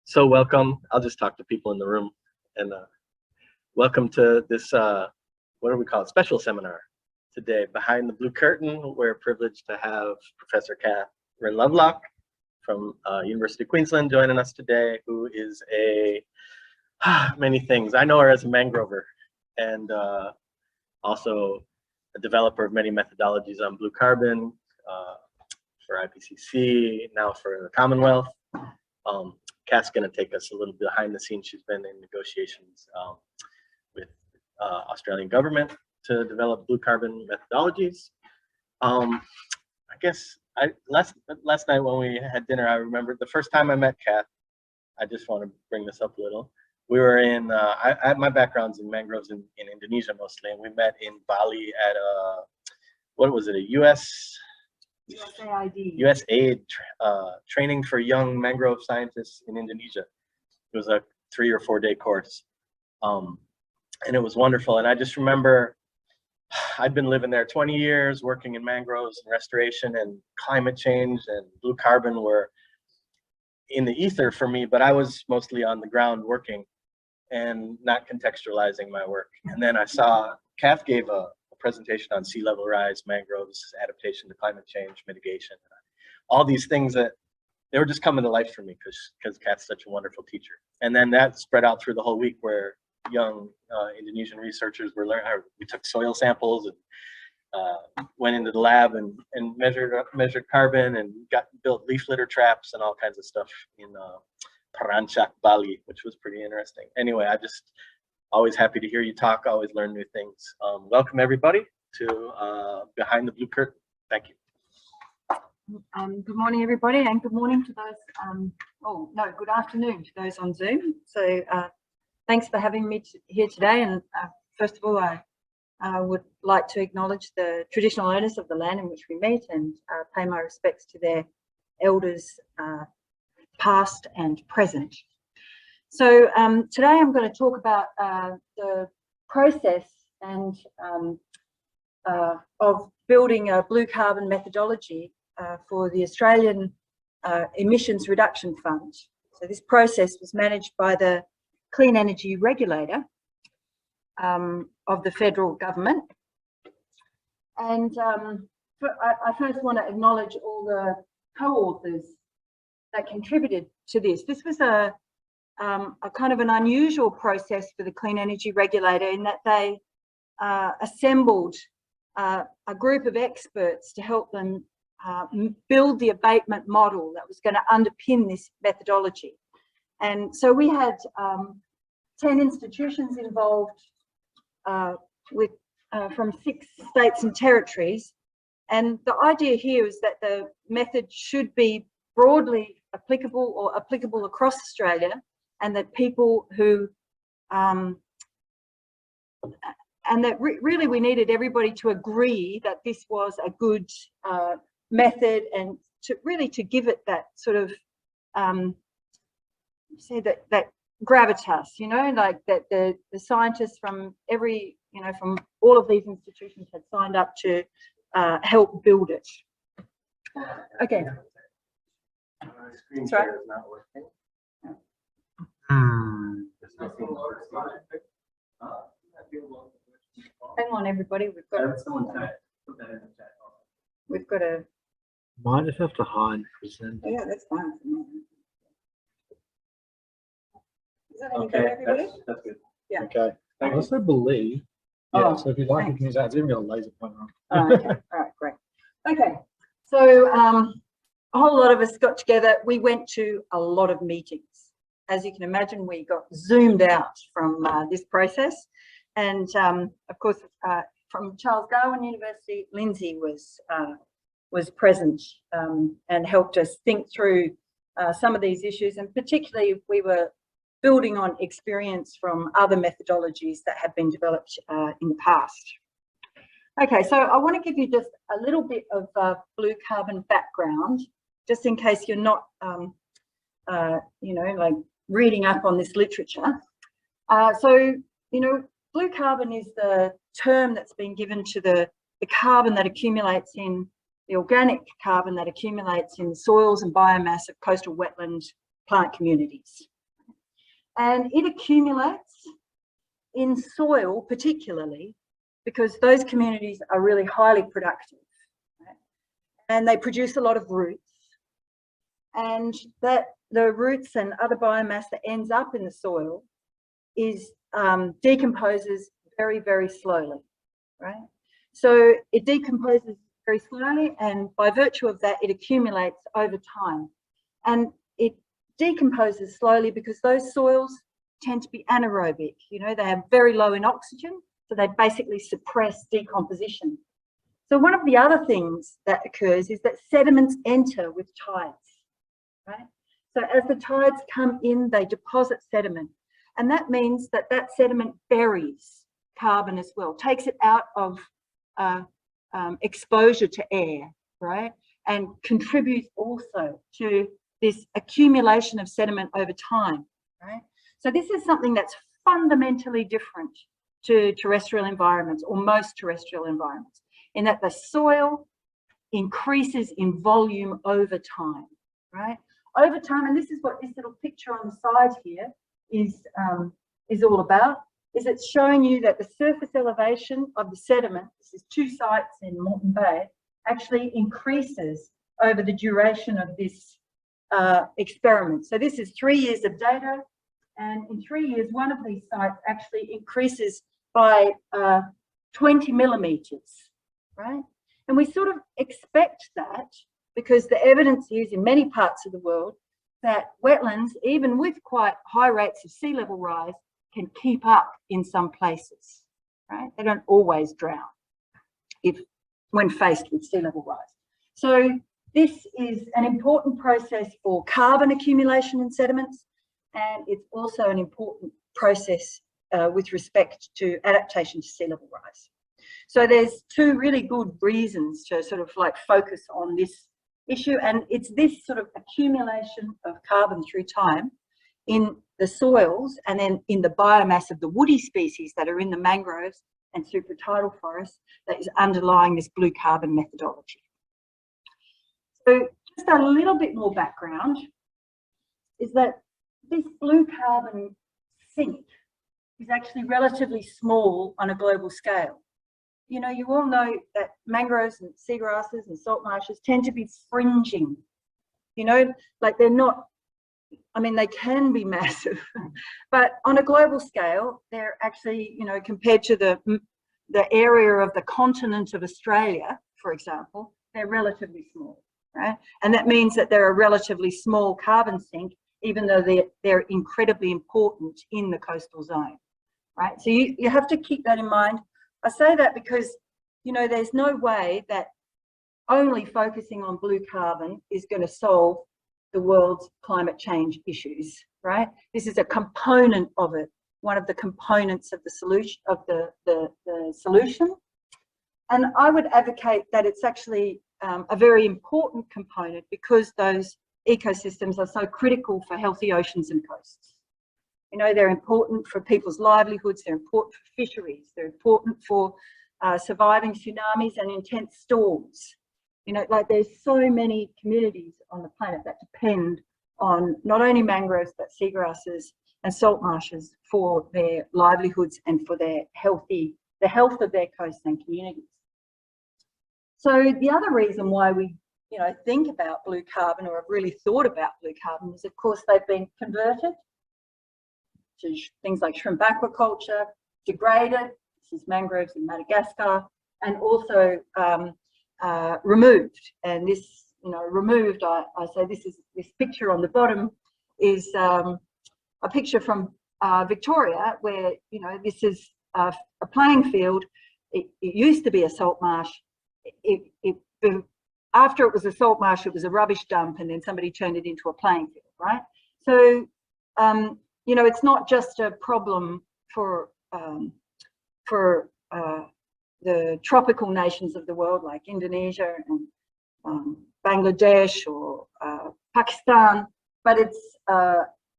So welcome. I'll just talk to people in the room, and welcome to this, what do we call it, special seminar today, Behind the Blue Curtain. We're privileged to have Professor Catherine Lovelock from University of Queensland joining us today, who is many things. I know her as a mangrover and also a developer of many methodologies on blue carbon for IPCC, now for the Commonwealth. Kat's going to take us a little behind the scenes. She's been in negotiations with Australian government to develop blue carbon methodologies. I guess last night when we had dinner, I remember the first time I met Kat. I just want to bring this up a little. We were in, my background's in mangroves in Indonesia mostly, and we met in Bali at what was it, a USAID training for young mangrove scientists in Indonesia. It was a 3 or 4 day course, and it was wonderful. And I just remember I'd been living there 20 years, working in mangroves and restoration, and climate change and blue carbon were in the ether for me, but I was mostly on the ground working and not contextualizing my work. And then I saw Kath gave a presentation on sea level rise, mangroves, adaptation to climate change, mitigation, all these things that they were just coming to life for me because Kat's such a wonderful teacher. And then that spread out through the whole week where young Indonesian researchers were learning. We took soil samples and went into the lab and measured carbon and built leaf litter traps and all kinds of stuff in Parancak, Bali, which was pretty interesting. Anyway, I just always happy to hear you talk, always learn new things. Welcome everybody to Behind the Blue Curtain. Thank you. Good morning everybody, and good morning to those, good afternoon to those on Zoom. So thanks for having me here today. And first of all, I would like to acknowledge the traditional owners of the land in which we meet and pay my respects to their elders, past and present. So today I'm going to talk about the process and of building a blue carbon methodology for the Australian Emissions Reduction Fund. So this process was managed by the Clean Energy Regulator of the federal government. And I first want to acknowledge all the co-authors that contributed to this. This was a kind of an unusual process for the Clean Energy Regulator in that they assembled a group of experts to help them build the abatement model that was going to underpin this methodology. And so we had 10 institutions involved from 6 states and territories. And the idea here is that the method should be broadly applicable or applicable across Australia, and that people who, and that really we needed everybody to agree that this was a good method, and to really to give it that sort of, say that gravitas, you know, like that the scientists from every, you know, from all of these institutions had signed up to help build it. Okay. My screen share is not working. Hang on, everybody. We've got a. Might just have to hide present. Yeah, that's fine. Is that any Okay, good, everybody? that's good. Yeah. Okay. I Thank you. also believe. Yeah. So if you'd like, you can use that. It's even got a laser pointer on. Oh, okay. All right, great. Okay. So a whole lot of us got together. We went to a lot of meetings. As you can imagine, we got zoomed out from this process. And of course, from Charles Darwin University, Lindsay was present and helped us think through some of these issues. And particularly, we were building on experience from other methodologies that had been developed in the past. Okay, so I want to give you just a little bit of blue carbon background, just in case you're not, you know, like reading up on this literature. So, you know, blue carbon is the term that's been given to the carbon that accumulates in, the organic carbon that accumulates in soils and biomass of coastal wetland plant communities. and it accumulates in soil particularly because those communities are really highly productive, right? And they produce a lot of roots, and that the roots and other biomass that ends up in the soil is decomposes very, very slowly, right? So it decomposes very slowly, and by virtue of that, it accumulates over time. And it decomposes slowly because those soils tend to be anaerobic. You know, they have very low in oxygen, so they basically suppress decomposition. So one of the other things that occurs is that sediments enter with tides, right? So as the tides come in, they deposit sediment, and that means that that sediment buries carbon as well, takes it out of exposure to air, right? And contributes also to this accumulation of sediment over time, right? So this is something that's fundamentally different to terrestrial environments, or most terrestrial environments, in that the soil increases in volume over time, right? Over time, and this is what this little picture on the side here is all about, is it's showing you that the surface elevation of the sediment, this is 2 sites in Moreton Bay, actually increases over the duration of this experiment. So this is 3 years of data, and in 3 years, one of these sites actually increases by 20 millimeters, right? And we sort of expect that because the evidence is in many parts of the world that wetlands, even with quite high rates of sea level rise, can keep up in some places, right? They don't always drown when faced with sea level rise. So this is an important process for carbon accumulation in sediments, and it's also an important process with respect to adaptation to sea level rise. So there's 2 really good reasons to sort of like focus on this issue, and it's this sort of accumulation of carbon through time in the soils and then in the biomass of the woody species that are in the mangroves and supertidal forests that is underlying this blue carbon methodology. So just a little bit more background is that this blue carbon sink is actually relatively small on a global scale. You know, you all know that mangroves and seagrasses and salt marshes tend to be fringing, you know, like they're not, I mean, they can be massive, but on a global scale, they're actually, you know, compared to the area of the continent of Australia, for example, they're relatively small, right? And that means that they're a relatively small carbon sink, even though they're incredibly important in the coastal zone, right? So you have to keep that in mind. I say that because, you know, there's no way that only focusing on blue carbon is going to solve the world's climate change issues, right? This is a component of it, one of the components of the solution, the solution. And I would advocate that it's actually a very important component because those ecosystems are so critical for healthy oceans and coasts. You know, they're important for people's livelihoods, they're important for fisheries, they're important for surviving tsunamis and intense storms. You know, like there's so many communities on the planet that depend on not only mangroves, but seagrasses and salt marshes for their livelihoods and for their the health of their coasts and communities. So the other reason why we, you know, think about blue carbon or have really thought about blue carbon is, of course, they've been converted to things like shrimp aquaculture, degraded, this is mangroves in Madagascar, and also removed. And this, you know, removed, I say this picture on the bottom is a picture from Victoria where, you know, this is a playing field. It used to be a salt marsh. After it was a salt marsh, it was a rubbish dump, and then somebody turned it into a playing field, right? So, you know, it's not just a problem for the tropical nations of the world like Indonesia and Bangladesh or Pakistan, but it's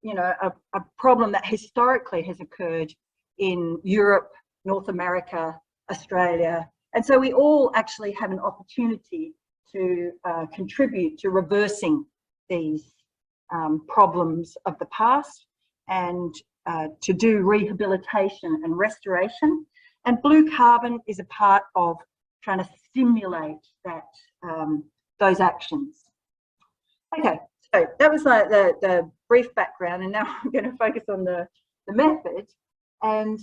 you know, a problem that historically has occurred in Europe, North America, Australia, and so we all actually have an opportunity to contribute to reversing these problems of the past and to do rehabilitation and restoration, and blue carbon is a part of trying to stimulate that those actions. Okay, so that was like the brief background, and now I'm going to focus on the method. And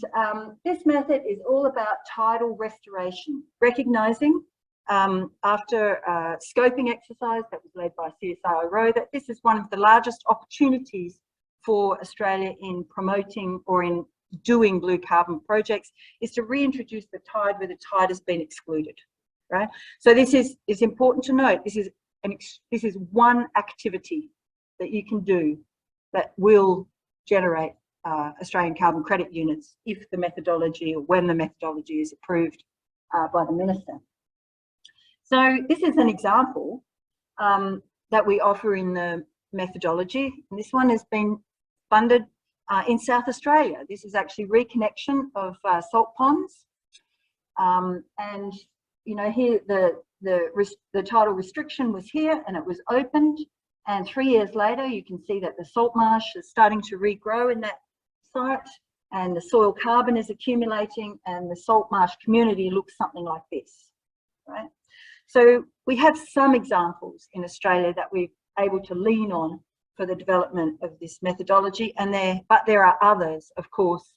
this method is all about tidal restoration, recognising after a scoping exercise that was led by CSIRO that this is one of the largest opportunities for Australia in promoting or in doing blue carbon projects is to reintroduce the tide where the tide has been excluded, right? So this is, it's important to note, this is one activity that you can do that will generate Australian carbon credit units if the methodology or when the methodology is approved by the Minister. So this is an example that we offer in the methodology. And this one has been funded in South Australia. This is actually reconnection of salt ponds. And, you know, here the tidal restriction was here and it was opened. And 3 years later, you can see that the salt marsh is starting to regrow in that site and the soil carbon is accumulating and the salt marsh community looks something like this, right? So we have some examples in Australia that we're able to lean on for the development of this methodology, but there are others, of course,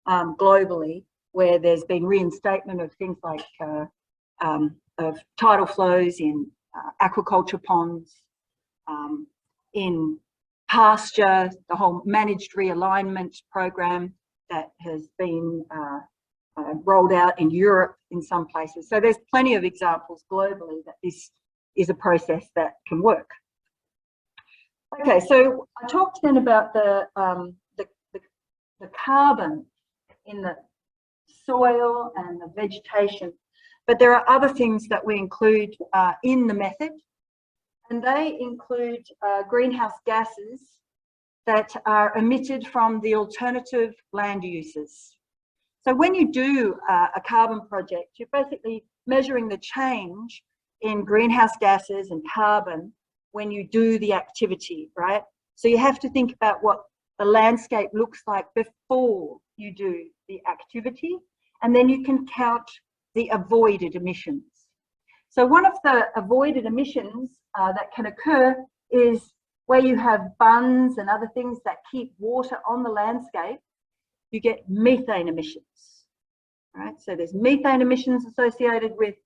globally, where there's been reinstatement of things like of tidal flows in aquaculture ponds, in pasture, the whole managed realignment program that has been rolled out in Europe in some places. So there's plenty of examples globally that this is a process that can work. Okay, so I talked then about the carbon in the soil and the vegetation, but there are other things that we include in the method, and they include greenhouse gases that are emitted from the alternative land uses. So when you do a carbon project, you're basically measuring the change in greenhouse gases and carbon when you do the activity, right? So you have to think about what the landscape looks like before you do the activity, and then you can count the avoided emissions. So one of the avoided emissions that can occur is where you have bunds and other things that keep water on the landscape, you get methane emissions, right? So there's methane emissions associated with,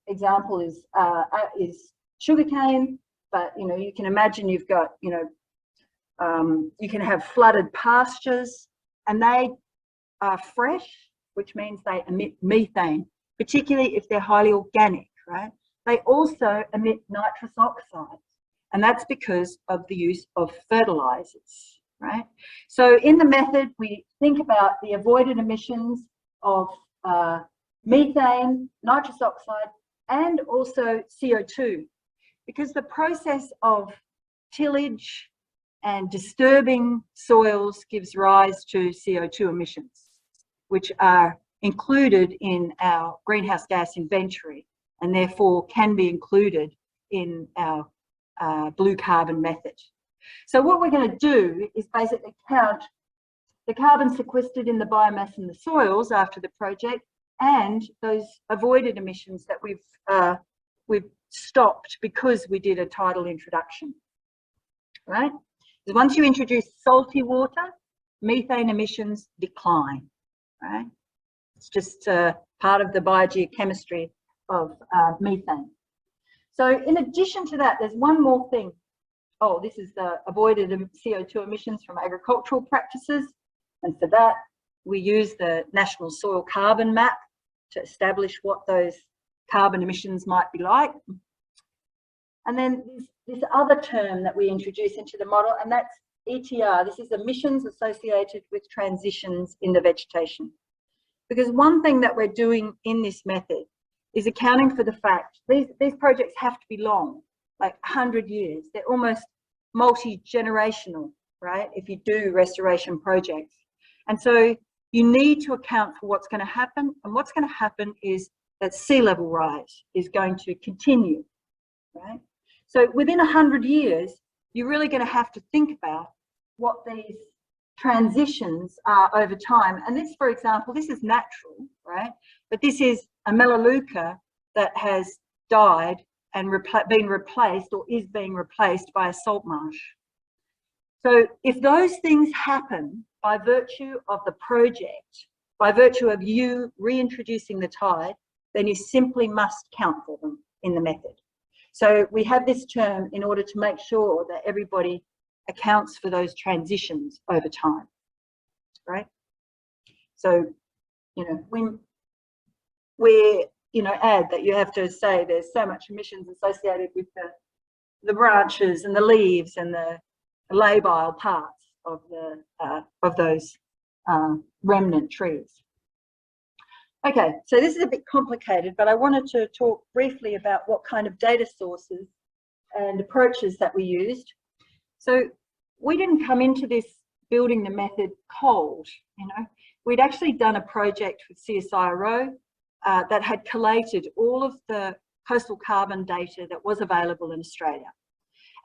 example is sugarcane, but you know, you can imagine you've got, you know, you can have flooded pastures and they are fresh, which means they emit methane, particularly if they're highly organic, right? They also emit nitrous oxides, and that's because of the use of fertilizers, right? So in the method, we think about the avoided emissions of methane, nitrous oxide, and also CO2, because the process of tillage and disturbing soils gives rise to CO2 emissions, which are included in our greenhouse gas inventory and therefore can be included in our blue carbon method. So what we're going to do is basically count the carbon sequestered in the biomass in the soils after the project and those avoided emissions that we've stopped because we did a tidal introduction, right? Because once you introduce salty water, methane emissions decline, right? It's just part of the biogeochemistry of methane. So in addition to that, there's one more thing. Oh, this is the avoided CO2 emissions from agricultural practices. And for that, we use the National Soil Carbon Map to establish what those carbon emissions might be like. And then this other term that we introduce into the model, and that's ETR. This is emissions associated with transitions in the vegetation. Because one thing that we're doing in this method is accounting for the fact these projects have to be long, like 100 years. They're almost multi-generational, right, if you do restoration projects. And so you need to account for what's going to happen. And what's going to happen is that sea level rise is going to continue, right? So within 100 years, you're really going to have to think about what these transitions are over time. And this, for example, this is natural, right? But this is a melaleuca that has died and been replaced or is being replaced by a salt marsh. So if those things happen by virtue of the project, by virtue of you reintroducing the tide, then you simply must count for them in the method. So we have this term in order to make sure that everybody accounts for those transitions over time, right? So, you know, when we, you know, add that you have to say there's so much emissions associated with the branches and the leaves and the labile parts of those remnant trees. Okay, so this is a bit complicated, but I wanted to talk briefly about what kind of data sources and approaches that we used. So we didn't come into this building the method cold, you know. We'd actually done a project with CSIRO that had collated all of the coastal carbon data that was available in Australia.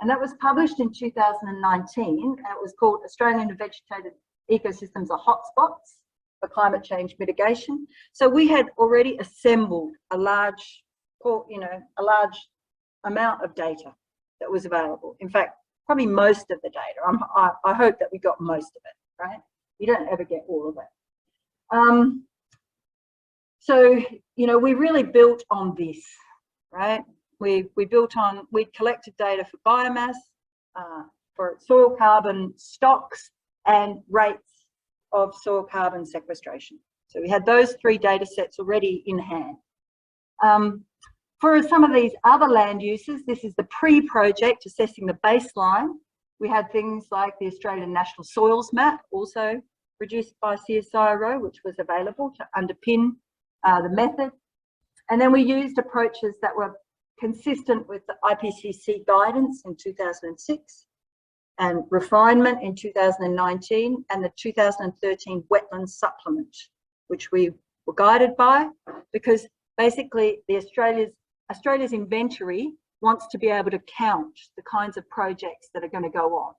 And that was published in 2019. It was called Australian Vegetated Ecosystems are Hotspots for Climate Change Mitigation. So we had already assembled a large, you know, a large amount of data that was available. In fact, probably most of the data. I hope that we got most of it, right? You don't ever get all of it. So, you know, we really built on this, right? We collected data for biomass, for soil carbon stocks and rates of soil carbon sequestration. So we had those three data sets already in hand. For some of these other land uses, this is the pre-project assessing the baseline. We had things like the Australian National Soils Map, also produced by CSIRO, which was available to underpin the method. And then we used approaches that were consistent with the IPCC guidance in 2006 and refinement in 2019 and the 2013 wetlands supplement, which we were guided by, because basically the Australia's inventory wants to be able to count the kinds of projects that are going to go on.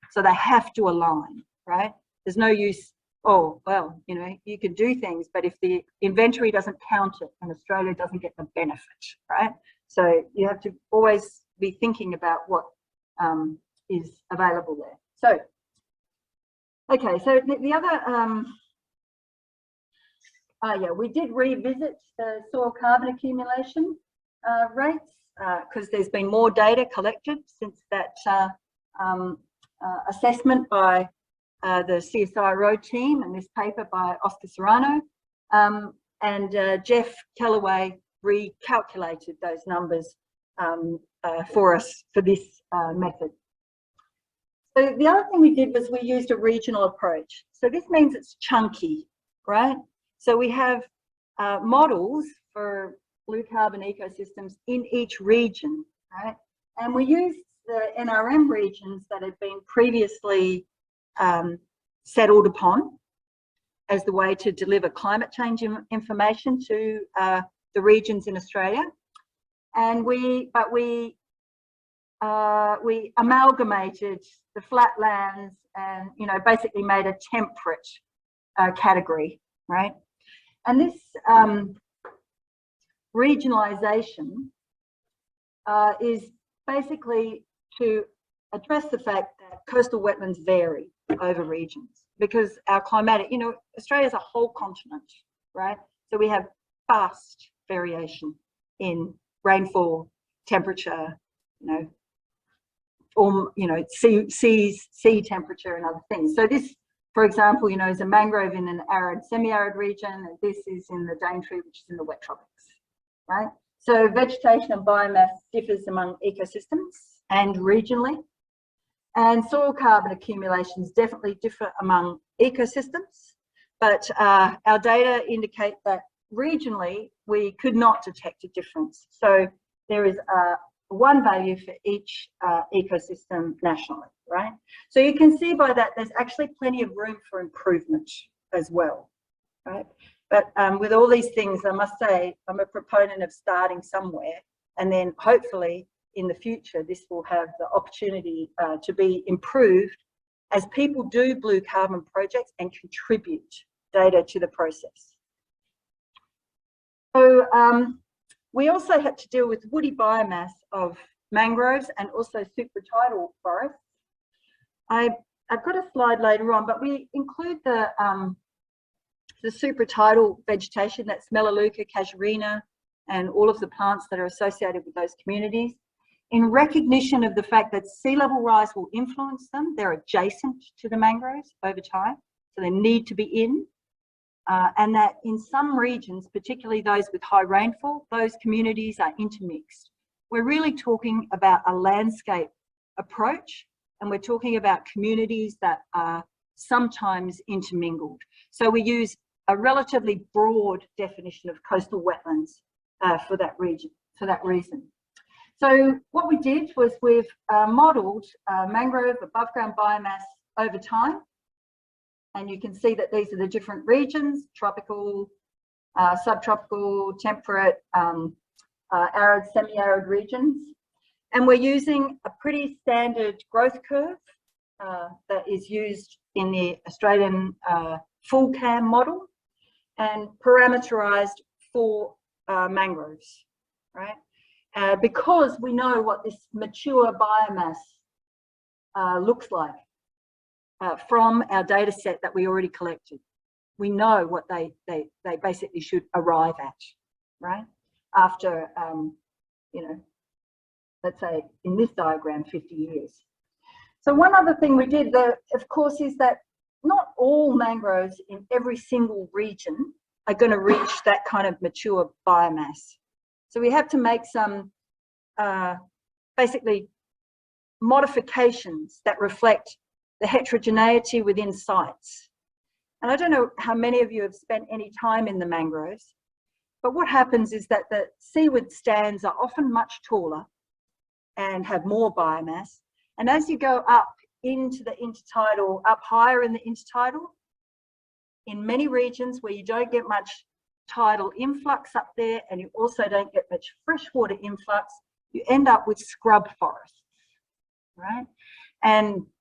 So they have to align, right? There's no use, oh, well, you know, you can do things, but if the inventory doesn't count it and Australia doesn't get the benefit, right? So you have to always be thinking about what is available there. So, okay, so the other, yeah, we did revisit the soil carbon accumulation rates because there's been more data collected since that assessment by the CSIRO team and this paper by Oscar Serrano, and Jeff Kellaway recalculated those numbers for us for this method. So the other thing we did was we used a regional approach. So this means it's chunky, right? So we have models for blue carbon ecosystems in each region, right? And we used the NRM regions that had been previously settled upon as the way to deliver climate change information to the regions in Australia. And we amalgamated the flatlands and, you know, basically made a temperate category, right? And this regionalisation is basically to address the fact that coastal wetlands vary over regions because our climatic, you know, Australia is a whole continent, right? So we have vast variation in rainfall, temperature, you know, sea temperature and other things. So this, for example, you know, is a mangrove in an arid, semi-arid region, and this is in the Daintree, which is in the wet tropics, right? So vegetation and biomass differs among ecosystems and regionally, and soil carbon accumulations definitely differ among ecosystems, but our data indicate that regionally we could not detect a difference. So there is one value for each ecosystem nationally, right? So you can see by that there's actually plenty of room for improvement as well, right? But with all these things, I must say, I'm a proponent of starting somewhere, and then hopefully in the future, this will have the opportunity to be improved as people do blue carbon projects and contribute data to the process. So we also had to deal with woody biomass of mangroves and also supratidal forests. I've got a slide later on, but we include the supratidal vegetation, that's Melaleuca, casuarina, and all of the plants that are associated with those communities, in recognition of the fact that sea level rise will influence them. They're adjacent to the mangroves over time, so they need to be in. And that in some regions, particularly those with high rainfall, those communities are intermixed. We're really talking about a landscape approach, and we're talking about communities that are sometimes intermingled. So we use a relatively broad definition of coastal wetlands for that reason. So what we did was we've modelled mangrove above ground biomass over time. And you can see that these are the different regions: tropical, subtropical, temperate, arid, semi-arid regions. And we're using a pretty standard growth curve that is used in the Australian full CAM model and parameterized for mangroves, right? Because we know what this mature biomass looks like. From our data set that we already collected. We know what they basically should arrive at, right? After, you know, let's say in this diagram, 50 years. So one other thing we did, of course, is that not all mangroves in every single region are going to reach that kind of mature biomass. So we have to make some basically modifications that reflect the heterogeneity within sites. And I don't know how many of you have spent any time in the mangroves, but what happens is that the seaward stands are often much taller and have more biomass. And as you go up into the intertidal, up higher in the intertidal, in many regions where you don't get much tidal influx up there, and you also don't get much freshwater influx, you end up with scrub forests, right?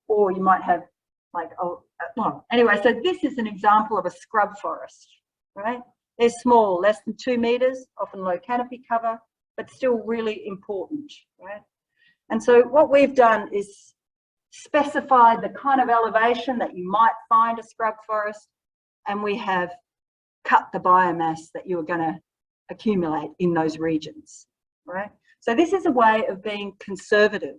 Or you might have like, well, anyway, so this is an example of a scrub forest, right? They're small, less than 2 meters, often low canopy cover, but still really important, right? And so what we've done is specified the kind of elevation that you might find a scrub forest, and we have cut the biomass that you're going to accumulate in those regions, right? So this is a way of being conservative.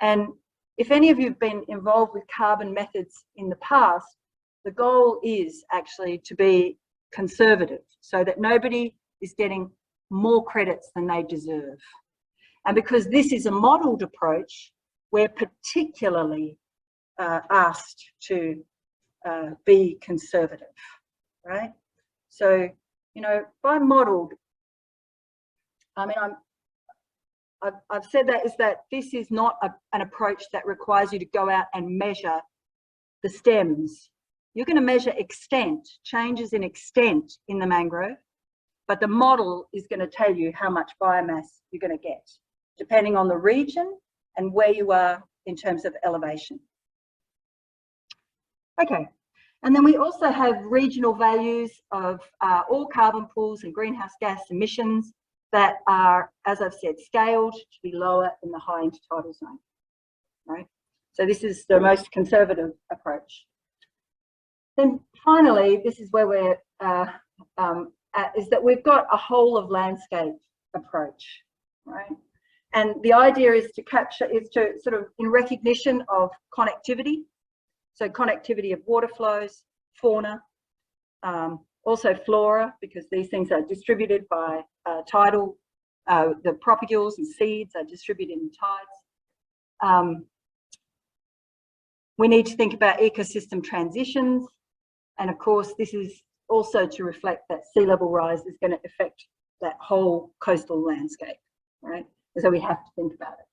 And if any of you have been involved with carbon methods in the past, the goal is actually to be conservative so that nobody is getting more credits than they deserve. And because this is a modelled approach, we're particularly asked to be conservative, right? So, you know, by modelled, I mean, I've said that is that this is not an approach that requires you to go out and measure the stems. You're going to measure extent, changes in extent in the mangrove, but the model is going to tell you how much biomass you're going to get, depending on the region and where you are in terms of elevation. Okay, and then we also have regional values of all carbon pools and greenhouse gas emissions that are, as I've said, scaled to be lower in the high intertidal zone, right? So this is the most conservative approach. Then finally, this is where we're at, is that we've got a whole of landscape approach, right? And the idea is to capture, is to sort of, in recognition of connectivity, so connectivity of water flows, fauna, also flora, because these things are distributed by tidal, the propagules and seeds are distributed in tides. We need to think about ecosystem transitions. And of course, this is also to reflect that sea level rise is going to affect that whole coastal landscape, right? So we have to think about it.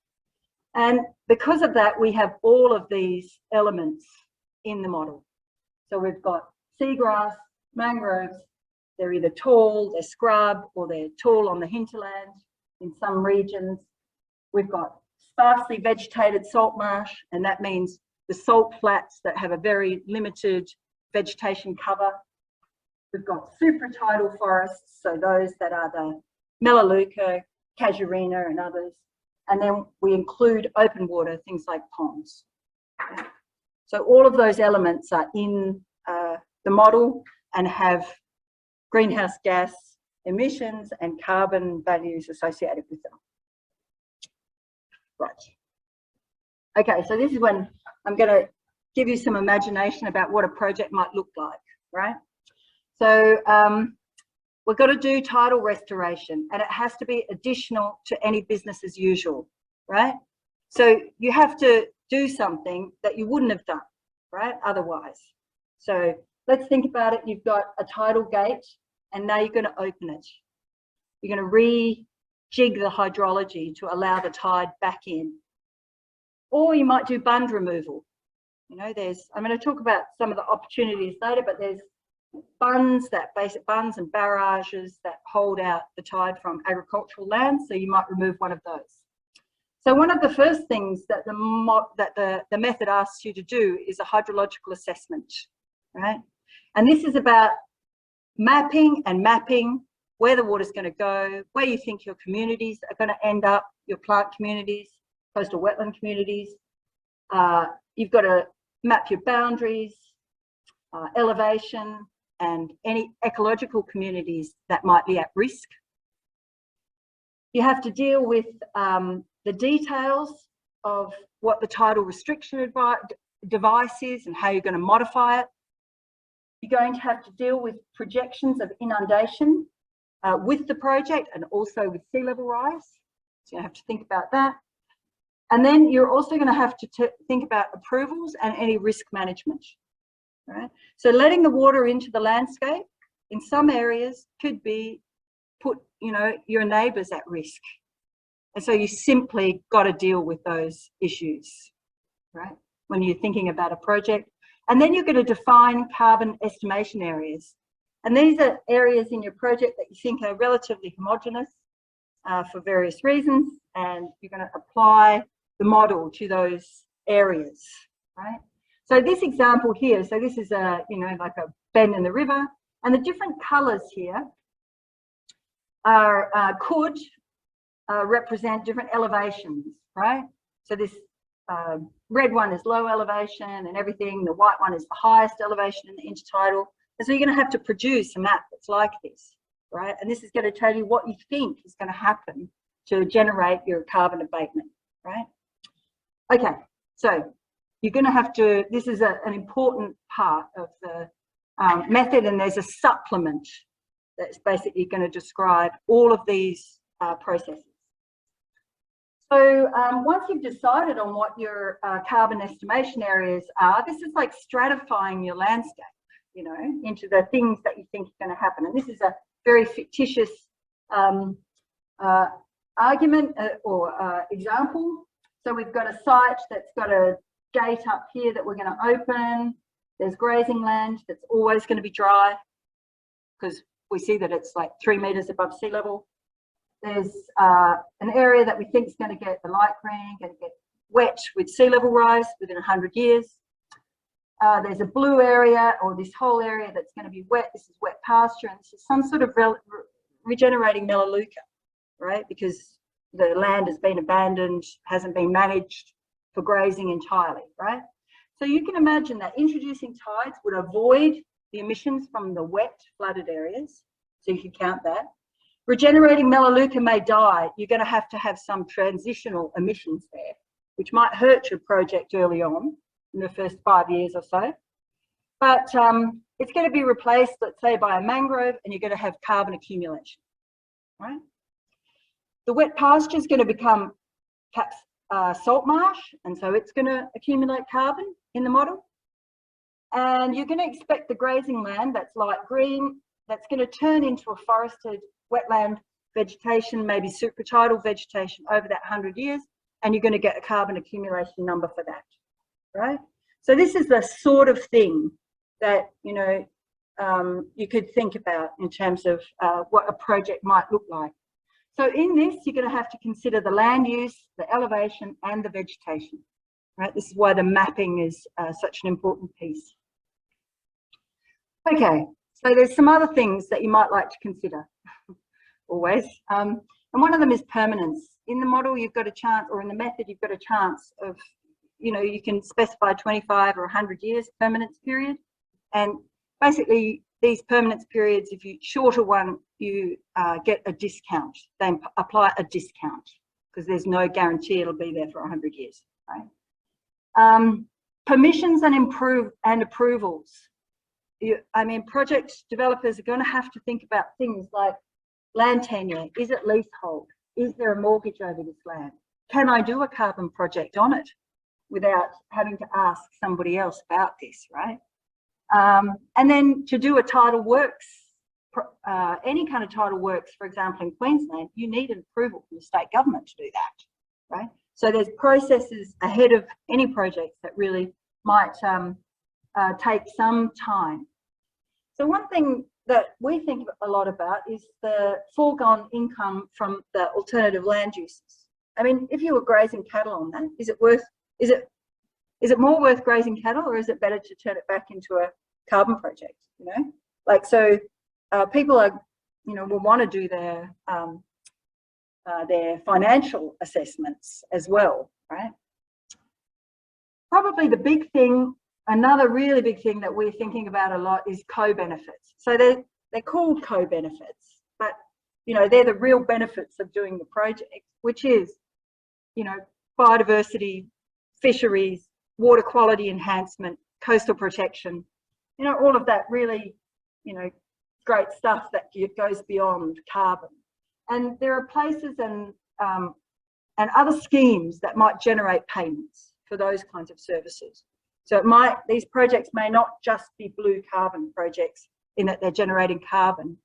And because of that, we have all of these elements in the model. So we've got seagrass, mangroves, they're either tall, they're scrub, or they're tall on the hinterland in some regions. We've got sparsely vegetated salt marsh, and that means the salt flats that have a very limited vegetation cover. We've got supratidal forests, so those that are the Melaleuca, Casuarina and others. And then we include open water, things like ponds. So all of those elements are in the model and have greenhouse gas emissions and carbon values associated with them. Right. Okay, so this is when I'm going to give you some imagination about what a project might look like, right? So we've got to do tidal restoration, and it has to be additional to any business as usual, right? So you have to do something that you wouldn't have done, right, otherwise. So let's think about it. You've got a tidal gate, and now you're going to open it. You're going to rejig the hydrology to allow the tide back in. Or you might do bund removal. You know, I'm going to talk about some of the opportunities later, but there's basic bunds and barrages that hold out the tide from agricultural land, so you might remove one of those. So one of the first things that the method asks you to do is a hydrological assessment, right? And this is about mapping where the water's going to go, where you think your communities are going to end up, your plant communities, coastal wetland communities. You've got to map your boundaries, elevation, and any ecological communities that might be at risk. You have to deal with the details of what the tidal restriction device is and how you're going to modify it. You're going to have to deal with projections of inundation with the project and also with sea level rise. So you have to think about that. And then you're also going to have to think about approvals and any risk management, right? So letting the water into the landscape in some areas could be put, you know, your neighbours at risk. And so you simply got to deal with those issues, right, when you're thinking about a project. And then you're going to define carbon estimation areas. And these are areas in your project that you think are relatively homogeneous for various reasons, and you're going to apply the model to those areas, right? So this example here, so this is a, you know, like a bend in the river, and the different colours here are could represent different elevations, right? So this red one is low elevation and everything, the white one is the highest elevation in the intertidal. And so you're going to have to produce a map that's like this, right? And this is going to tell you what you think is going to happen to generate your carbon abatement, right? Okay, so you're going to have to, this is an important part of the method, and there's a supplement that's basically going to describe all of these processes. So once you've decided on what your carbon estimation areas are, this is like stratifying your landscape, you know, into the things that you think are going to happen. And this is a very fictitious argument or example. So we've got a site that's got a gate up here that we're going to open. There's grazing land that's always going to be dry because we see that it's like 3 meters above sea level. There's an area that we think is going to get the light green, going to get wet with sea level rise within 100 years. There's a blue area, or this whole area that's going to be wet. This is wet pasture, and this is some sort of regenerating Melaleuca, right? Because the land has been abandoned, hasn't been managed for grazing entirely, right? So you can imagine that introducing tides would avoid the emissions from the wet flooded areas. So you can count that. Regenerating Melaleuca may die. You're going to have some transitional emissions there, which might hurt your project early on in the first 5 years or so. But it's going to be replaced, let's say, by a mangrove, and you're going to have carbon accumulation, right? The wet pasture is going to become perhaps salt marsh, and so it's going to accumulate carbon in the model. And you're going to expect the grazing land that's light green, that's going to turn into a forested wetland vegetation, maybe supratidal vegetation over that 100 years, and you're going to get a carbon accumulation number for that, right? So this is the sort of thing that, you know, you could think about in terms of what a project might look like. So in this, you're going to have to consider the land use, the elevation, and the vegetation. right? This is why the mapping is such an important piece. Okay, so there's some other things that you might like to consider, always. And one of them is permanence. In the model, you've got a chance, or in the method, you've got a chance of, you know, you can specify 25 or 100 years permanence period. And basically, these permanence periods, if you shorter one, you get a discount. They apply a discount because there's no guarantee it'll be there for 100 years, right? Permissions and approvals. I mean, project developers are going to have to think about things like land tenure. Is it leasehold? Is there a mortgage over this land? Can I do a carbon project on it without having to ask somebody else about this, right? And then to do a tidal works, any kind of tidal works, for example, in Queensland, you need an approval from the state government to do that, right? So there's processes ahead of any projects that really might take some time. So one thing that we think a lot about is the foregone income from the alternative land uses. I mean, if you were grazing cattle on that, is it more worth grazing cattle, or is it better to turn it back into a carbon project? You know, like, so people are, you know, will want to do their financial assessments as well, right? Probably the big thing, another really big thing that we're thinking about a lot is co-benefits. So they're called co-benefits, but, you know, they're the real benefits of doing the project, which is, you know, biodiversity, fisheries, water quality enhancement, coastal protection, you know, all of that really, you know, great stuff that goes beyond carbon. And there are places and other schemes that might generate payments for those kinds of services. So these projects may not just be blue carbon projects in that they're generating carbon,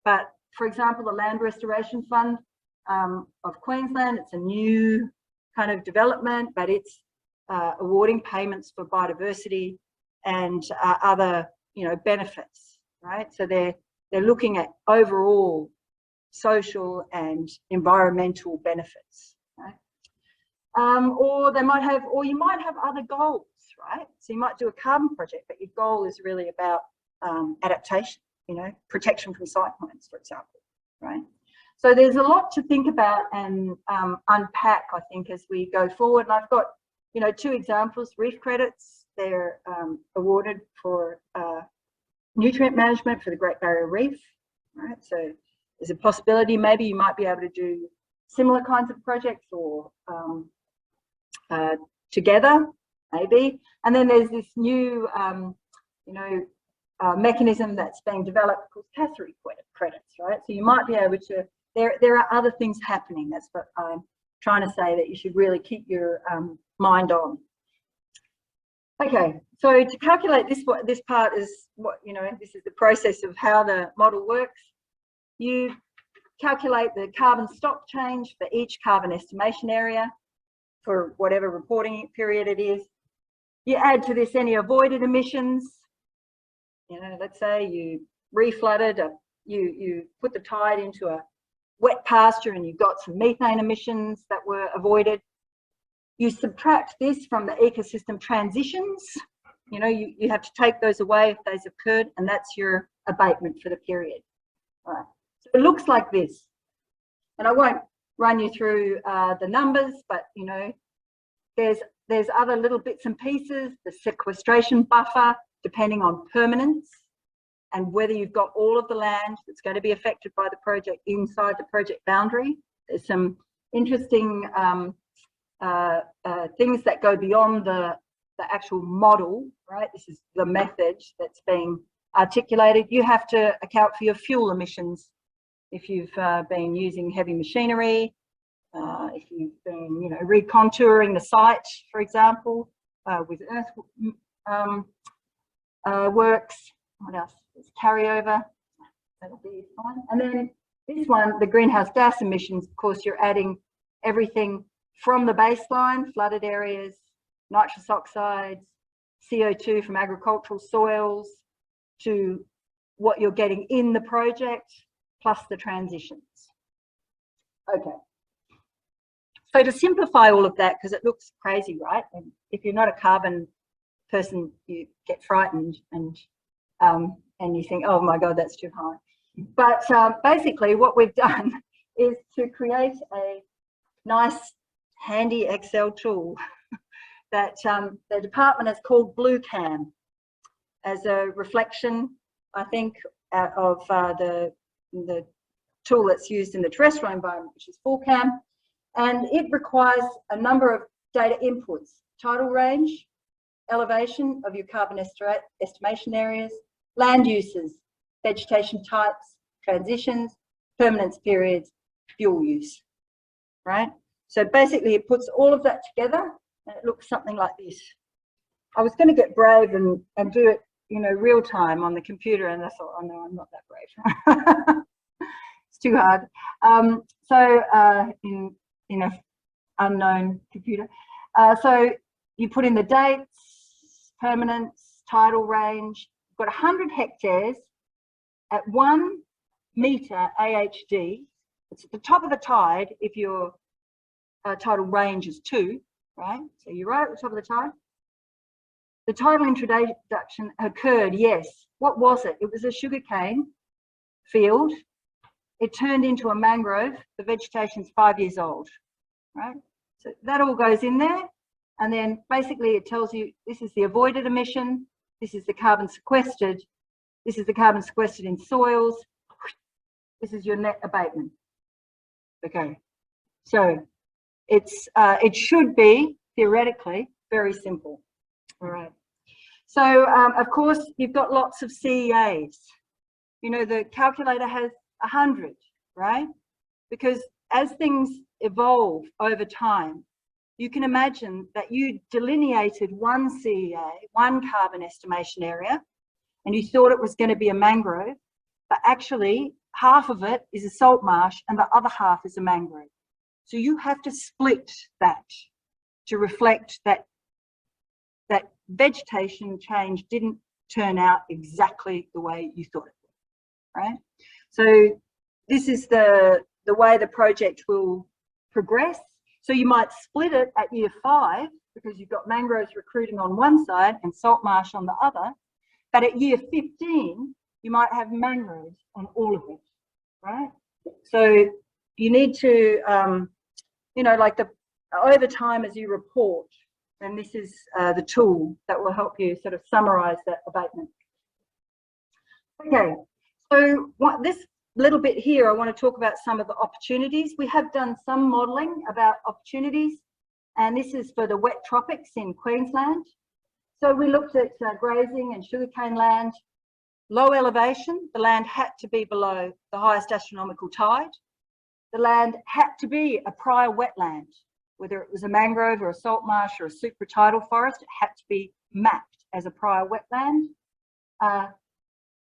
but for example, the Land Restoration Fund of Queensland, it's a new kind of development, but it's awarding payments for biodiversity and other, you know, benefits, right? So they're looking at overall social and environmental benefits, right? Or you might have other goals, right? So you might do a carbon project, but your goal is really about adaptation, you know, protection from cyclones, for example, right? So there's a lot to think about and unpack, I think, as we go forward. And I've got, you know, two examples: reef credits. They're awarded for nutrient management for the Great Barrier Reef, right? So there's a possibility maybe you might be able to do similar kinds of projects or together, maybe. And then there's this new, you know, mechanism that's being developed called cattery credits, right? So you might be able to, there are other things happening. That's what I'm trying to say, that you should really keep your mind on. Okay, so to calculate this part is what, you know, this is the process of how the model works. You calculate the carbon stock change for each carbon estimation area for whatever reporting period it is. You add to this any avoided emissions. You know, let's say you reflooded, you put the tide into a wet pasture and you got some methane emissions that were avoided. You subtract this from the ecosystem transitions. You know, you have to take those away if those occurred, and that's your abatement for the period. All right. So it looks like this. And I won't run you through the numbers, but, you know, there's other little bits and pieces, the sequestration buffer, depending on permanence and whether you've got all of the land that's going to be affected by the project inside the project boundary. There's some interesting things that go beyond the actual model, right? This is the method that's being articulated. You have to account for your fuel emissions if you've been using heavy machinery, if you've been, you know, recontouring the site, for example, with earth works. What else? There's carryover. That'll be fine. And then this one, the greenhouse gas emissions, of course, you're adding everything from the baseline, flooded areas, nitrous oxides, CO2 from agricultural soils, to what you're getting in the project, plus the transitions. Okay. So to simplify all of that, because it looks crazy, right? And if you're not a carbon person, you get frightened and you think, oh my God, that's too high. But basically what we've done is to create a nice, handy Excel tool that the department has called BlueCam as a reflection, I think, of the tool that's used in the terrestrial environment, which is FullCam. And it requires a number of data inputs: tidal range, elevation of your carbon estimation areas, land uses, vegetation types, transitions, permanence periods, fuel use, right? So basically it puts all of that together and it looks something like this. I was going to get brave and do it, you know, real time on the computer, and I thought, oh no, I'm not that brave. It's too hard. In an unknown computer. So you put in the dates, permanence, tidal range. You've got 100 hectares at 1 metre AHD. It's at the top of the tide if your tidal range is 2, right? So you're right at the top of the tide. The tidal introduction occurred, yes. What was it? It was a sugarcane field. It turned into a mangrove. The vegetation's 5 years old, right? So that all goes in there. And then basically it tells you this is the avoided emission, this is the carbon sequestered, this is the carbon sequestered in soils, this is your net abatement. Okay, so it should be theoretically very simple. All right. So of course you've got lots of CEAs. You know, the calculator has 100, right? Because as things evolve over time, you can imagine that you delineated one CEA, one carbon estimation area, and you thought it was going to be a mangrove, but actually half of it is a salt marsh and the other half is a mangrove. So you have to split that to reflect that vegetation change didn't turn out exactly the way you thought it would, right? So this is the way the project will progress. So you might split it at year 5 because you've got mangroves recruiting on one side and salt marsh on the other. But at year 15, you might have mangroves on all of it, right? So you need to, you know, like over time as you report, and this is the tool that will help you sort of summarize that abatement. Okay, so this little bit here, I want to talk about some of the opportunities. We have done some modelling about opportunities, and this is for the wet tropics in Queensland. So we looked at grazing and sugarcane land. Low elevation, the land had to be below the highest astronomical tide. The land had to be a prior wetland, whether it was a mangrove or a salt marsh or a supratidal forest, it had to be mapped as a prior wetland.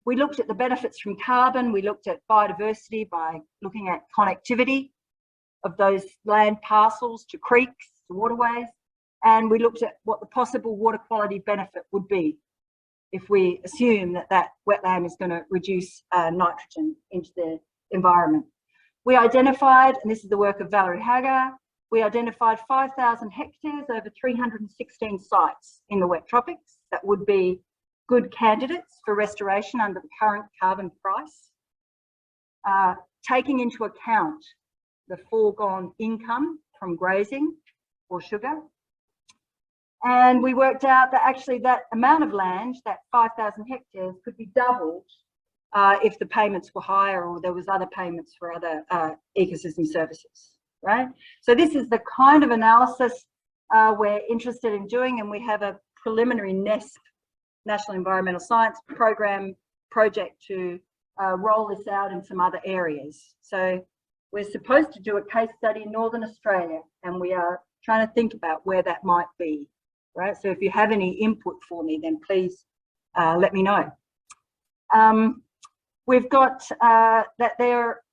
We looked at the benefits from carbon. We looked at biodiversity by looking at connectivity of those land parcels to creeks, to waterways. And we looked at what the possible water quality benefit would be if we assume that that wetland is going to reduce nitrogen into the environment. We identified, and this is the work of Valerie Hagar, we identified 5,000 hectares over 316 sites in the wet tropics that would be good candidates for restoration under the current carbon price, taking into account the foregone income from grazing or sugar. And we worked out that actually that amount of land, that 5,000 hectares, could be doubled if the payments were higher or there was other payments for other ecosystem services, right? So this is the kind of analysis we're interested in doing, and we have a preliminary NESP, National Environmental Science Program project to roll this out in some other areas. So we're supposed to do a case study in Northern Australia, and we are trying to think about where that might be, right? So if you have any input for me, then please let me know. We've got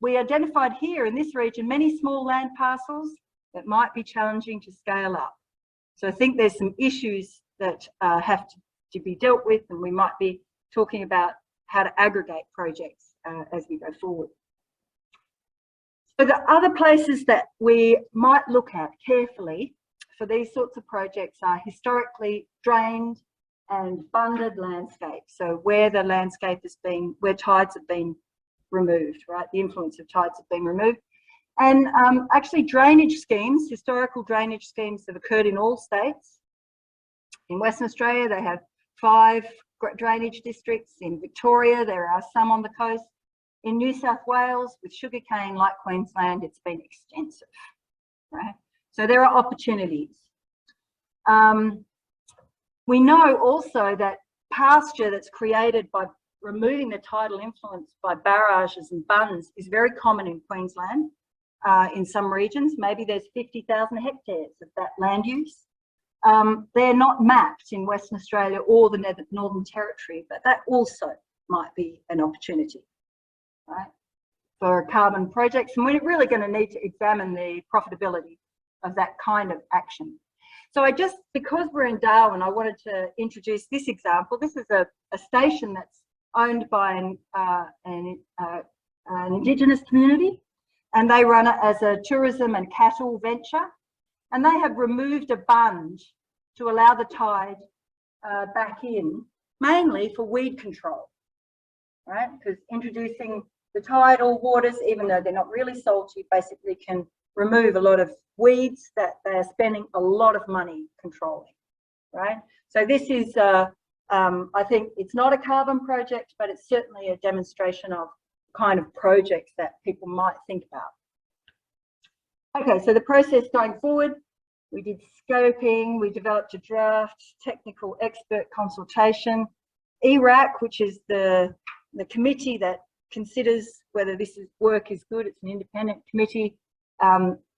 we identified here in this region many small land parcels that might be challenging to scale up. So I think there's some issues that have to be dealt with, and we might be talking about how to aggregate projects as we go forward. So the other places that we might look at carefully for these sorts of projects are historically drained and bunded landscapes. So where the landscape has been, where tides have been removed, right? The influence of tides have been removed. And actually drainage schemes, historical drainage schemes have occurred in all states. In Western Australia, they have 5 drainage districts. In Victoria, there are some on the coast. In New South Wales, with sugarcane, like Queensland, it's been extensive, right? So there are opportunities. We know also that pasture that's created by removing the tidal influence by barrages and bunds is very common in Queensland. In some regions, maybe there's 50,000 hectares of that land use. They're not mapped in Western Australia or the Northern Territory, but that also might be an opportunity, right, for carbon projects. And we're really going to need to examine the profitability of that kind of action. So because we're in Darwin, I wanted to introduce this example. This is a station that's owned by an Indigenous community, and they run it as a tourism and cattle venture. And they have removed a bund to allow the tide back in, mainly for weed control, right? Because introducing the tidal waters, even though they're not really salty, basically can remove a lot of weeds that they're spending a lot of money controlling, right? So this is, I think it's not a carbon project, but it's certainly a demonstration of kind of projects that people might think about. Okay, so the process going forward, we did scoping, we developed a draft, technical expert consultation, ERAC, which is the committee that considers whether this work is good. It's an independent committee.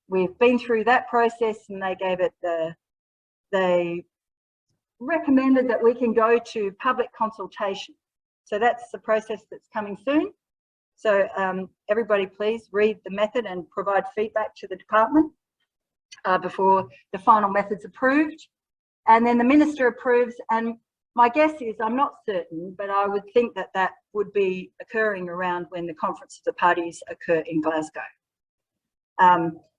We've been through that process, and they gave it they recommended that we can go to public consultation. So that's the process that's coming soon. So everybody please read the method and provide feedback to the department before the final method's approved. And then the minister approves, and my guess is, I'm not certain, but I would think that that would be occurring around when the Conference of the Parties occur in Glasgow.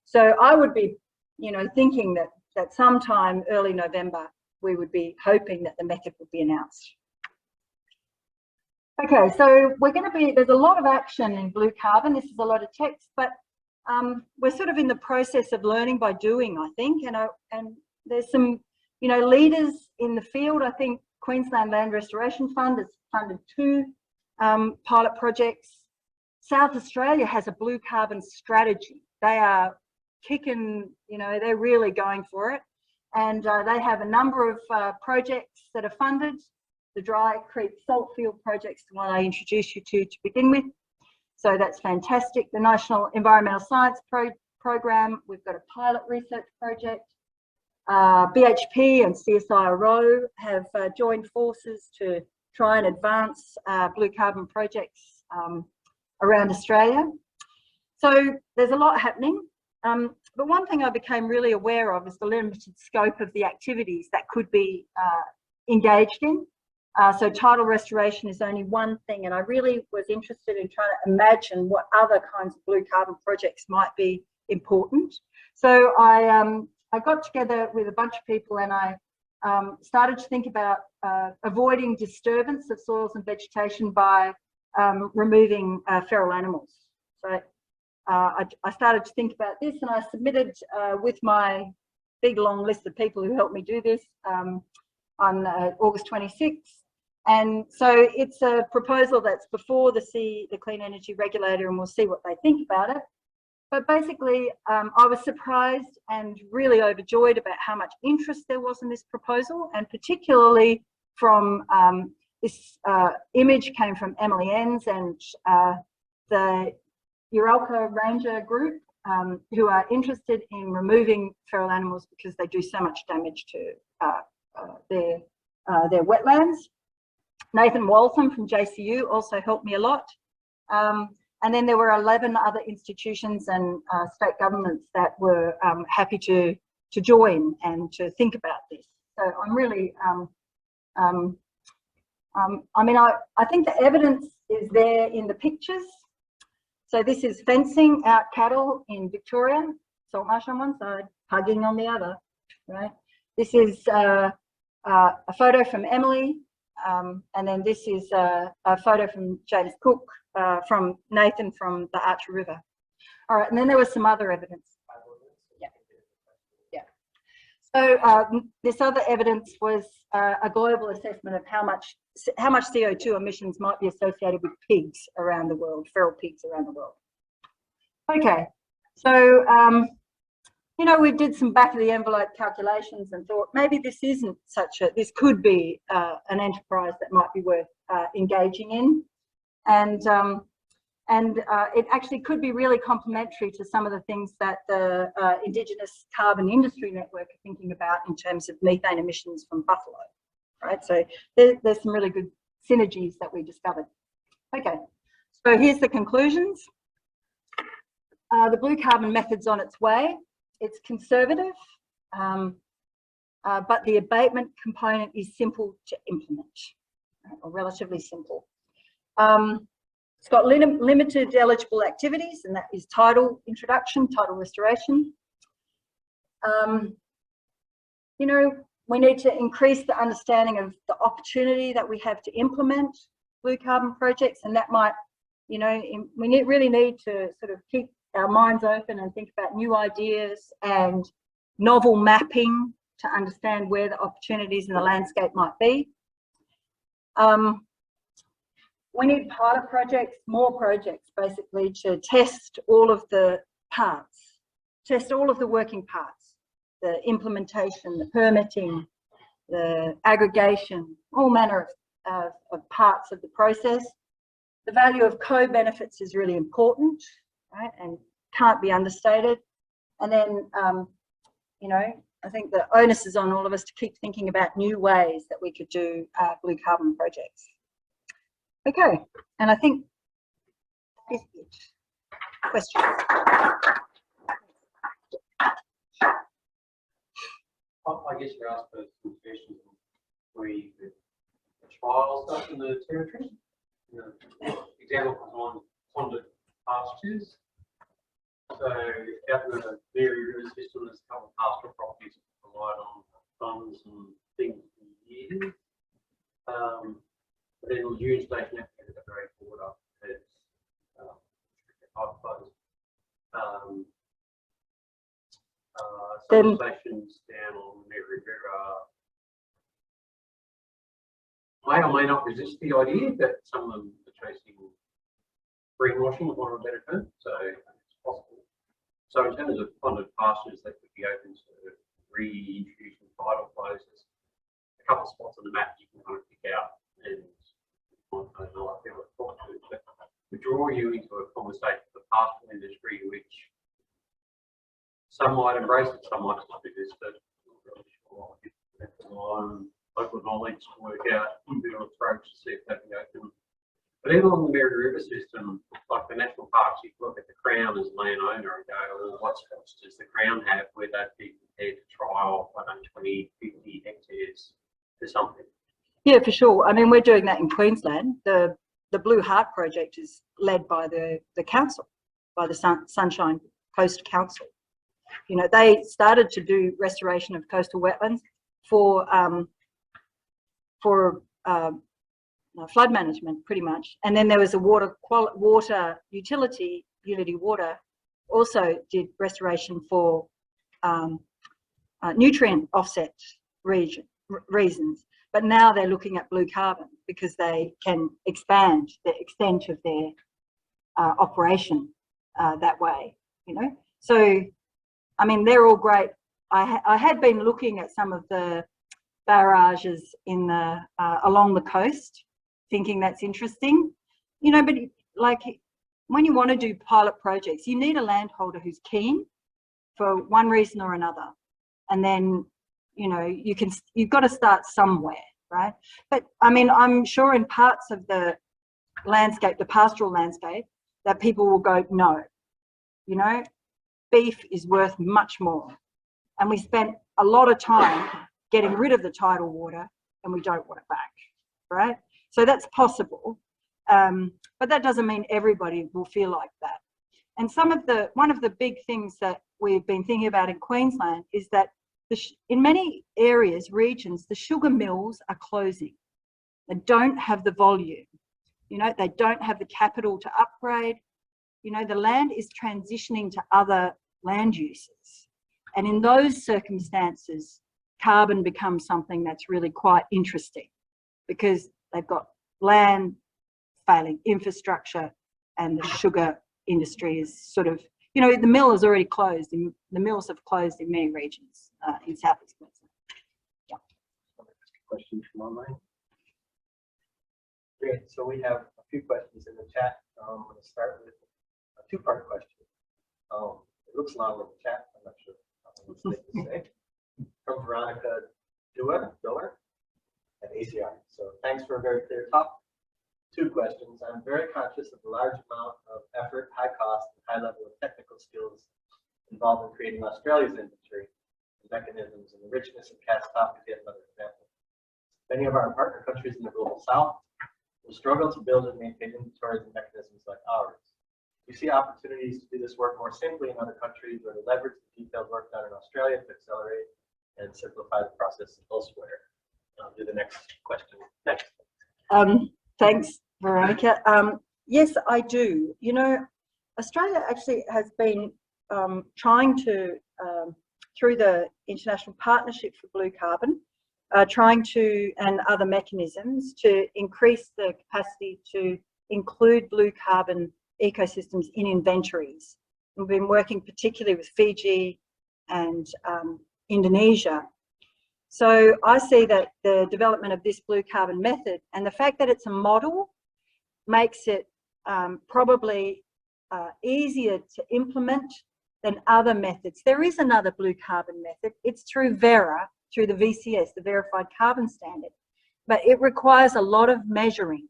So I would be, thinking that sometime early November, we would be hoping that the method would be announced. Okay, so there's a lot of action in blue carbon. This is a lot of text, but we're sort of in the process of learning by doing, I think, and there's some, leaders in the field. I think Queensland Land Restoration Fund has funded 2 pilot projects. South Australia has a blue carbon strategy. They are kicking, they're really going for it. And they have a number of projects that are funded. The Dry Creek Saltfield project's the one I introduced you to begin with. So that's fantastic. The National Environmental Science Program, we've got a pilot research project. BHP and CSIRO have joined forces to try and advance blue carbon projects around Australia. So there's a lot happening. But one thing I became really aware of is the limited scope of the activities that could be engaged in. So tidal restoration is only one thing, and I really was interested in trying to imagine what other kinds of blue carbon projects might be important. So I got together with a bunch of people, and I started to think about avoiding disturbance of soils and vegetation by removing feral animals. So I started to think about this, and I submitted with my big long list of people who helped me do this on August 26th. And so it's a proposal that's before the Clean Energy Regulator, and we'll see what they think about it. But basically, I was surprised and really overjoyed about how much interest there was in this proposal, and particularly from this image came from Emily Enns and the ERAC Ranger group, who are interested in removing feral animals because they do so much damage to their wetlands. Nathan Waltham from JCU also helped me a lot. And then there were 11 other institutions and state governments that were happy to join and to think about this. So I'm really, I mean, I think the evidence is there in the pictures. So this is fencing out cattle in Victoria, salt marsh on one side, hugging on the other, right? This is a photo from Emily, and then this is a photo from James Cook, from Nathan from the Archer River. All right, and then there was some other evidence. So this other evidence was a global assessment of how much CO2 emissions might be associated with pigs around the world, feral pigs around the world. Okay, so you know, we did some back of the envelope calculations and thought maybe this isn't this could be an enterprise that might be worth engaging in, and it actually could be really complementary to some of the things that the Indigenous Carbon Industry Network are thinking about in terms of methane emissions from buffalo, right? So there's some really good synergies that we discovered. Okay, so here's the conclusions. The blue carbon method's on its way. It's conservative, but the abatement component is simple to implement, right, or relatively simple. It's got limited eligible activities, and that is tidal introduction, tidal restoration. You know, we need to increase the understanding of the opportunity that we have to implement blue carbon projects, and that might, you know, we really need to sort of keep our minds open and think about new ideas and novel mapping to understand where the opportunities in the landscape might be. We need pilot projects, more projects, basically, to test all of the parts, test all of the working parts, the implementation, the permitting, the aggregation, all manner of parts of the process. The value of co-benefits is really important, right, and can't be understated. And then, you know, I think the onus is on all of us to keep thinking about new ways that we could do blue carbon projects. Okay, and I think that is it. Questions? I guess you're asked for some questions where you could trial stuff in the territory. You know, example was on ponded pastures. So out in the Mary River system, there's a couple of pastoral properties that provide on funds and things for years. But then the Lagoon Station actually has a very water has flows. Some stations down on the Mary River may or may not resist the idea, but some of them are chasing greenwashing, for a better term. So it's possible. So in terms of ponded pastures, that could be open to reintroducing tidal flows. There's a couple of spots on the map you can kind of pick out, and I don't know, I feel like talk to, but we draw you into a conversation with the pastoral industry, which some might embrace it, some might not resist it. I'm not really sure. It's on local knowledge to work out individual approach to see if they can open. But even on the Mary River system, like the national parks, you look at the Crown as landowner and go, well, what spots does the Crown have where they'd be prepared to trial, I don't know, 20, 50 hectares for something? Yeah, for sure. I mean, we're doing that in Queensland. The Blue Heart project is led by the council, by the Sunshine Coast Council. You know, they started to do restoration of coastal wetlands for flood management, pretty much. And then there was a water utility, Unity Water, also did restoration for nutrient offset reasons. But now they're looking at blue carbon because they can expand the extent of their operation that way, you know. So, I mean, they're all great. I had been looking at some of the barrages in the along the coast, thinking that's interesting, you know. But like, when you want to do pilot projects, you need a landholder who's keen for one reason or another, and then, you know, you've got to start somewhere, right? But I mean, I'm sure in parts of the landscape, the pastoral landscape, that people will go, no, you know, beef is worth much more. And we spent a lot of time getting rid of the tidal water and we don't want it back, right? So that's possible. But that doesn't mean everybody will feel like that. And one of the big things that we've been thinking about in Queensland is that in many areas, regions, the sugar mills are closing. They don't have the volume, you know, they don't have the capital to upgrade. You know, the land is transitioning to other land uses. And in those circumstances, carbon becomes something that's really quite interesting because they've got land, failing infrastructure, and the sugar industry is sort of, you know, the mill is already closed. The mills have closed in many regions in Southeast Queensland. Yeah. Questions from online? Great. So we have a few questions in the chat. I'm going to start with a two-part question. It looks long in the chat. I'm not sure what it's to say. From Veronica Diller at ACR. So thanks for a very clear talk. Two questions. I'm very conscious of the large amount of effort, high cost, and high level of technical skills involved in creating Australia's inventory and mechanisms, and the richness of cast top is yet another example. Many of our partner countries in the global south will struggle to build and maintain inventories and mechanisms like ours. We see opportunities to do this work more simply in other countries or to leverage the detailed work done in Australia to accelerate and simplify the process elsewhere. I'll do the next question next. Thanks, Veronica. Yes, I do. You know, Australia actually has been trying to, through the International Partnership for Blue Carbon, trying to, and other mechanisms, to increase the capacity to include blue carbon ecosystems in inventories. We've been working particularly with Fiji and Indonesia. So I see that the development of this blue carbon method and the fact that it's a model makes it probably easier to implement than other methods. There is another blue carbon method. It's through VERA, through the VCS, the Verified Carbon Standard, but it requires a lot of measuring.